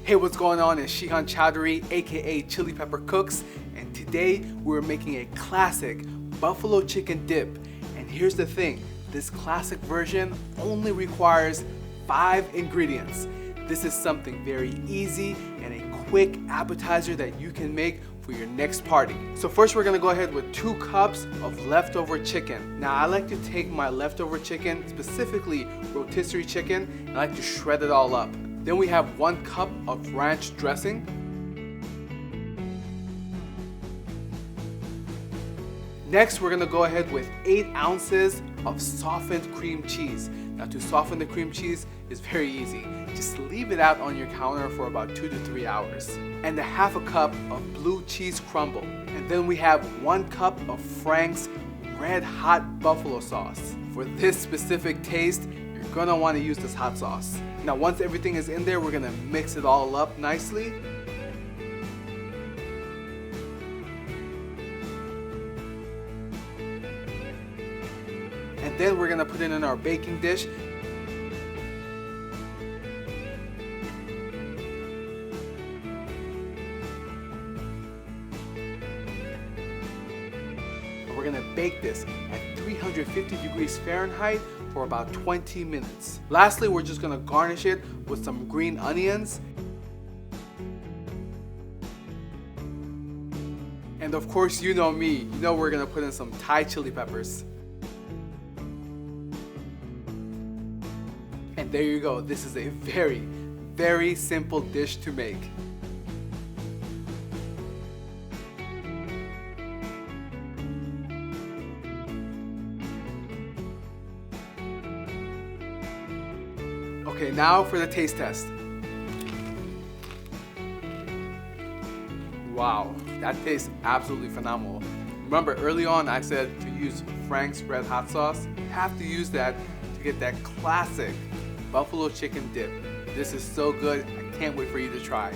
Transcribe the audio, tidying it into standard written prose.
Hey, what's going on? It's Shihan Chowdhury, aka Chili Pepper Cooks, and today we're making a classic buffalo chicken dip. And here's the thing, this classic version only requires 5 ingredients. This is something very easy and a quick appetizer that you can make for your next party. So first we're gonna go ahead with 2 cups of leftover chicken. Now I like to take my leftover chicken, specifically rotisserie chicken, and I like to shred it all up. Then we have 1 cup of ranch dressing. Next, we're gonna go ahead with 8 ounces of softened cream cheese. Now to soften the cream cheese is very easy. Just leave it out on your counter for about 2 to 3 hours. And a half a cup of blue cheese crumble. And then we have 1 cup of Frank's Red Hot Buffalo Sauce. For this specific taste, you're gonna wanna use this hot sauce. Now once everything is in there, we're gonna mix it all up nicely. And then we're gonna put it in our baking dish. And we're gonna bake this at 350 degrees Fahrenheit for about 20 minutes. Lastly, we're just gonna garnish it with some green onions. And of course, you know me, you know we're gonna put in some Thai chili peppers. And there you go, this is a very, very simple dish to make. Okay, now for the taste test. Wow, that tastes absolutely phenomenal. Remember early on I said to use Frank's Red Hot Sauce? You have to use that to get that classic buffalo chicken dip. This is so good, I can't wait for you to try.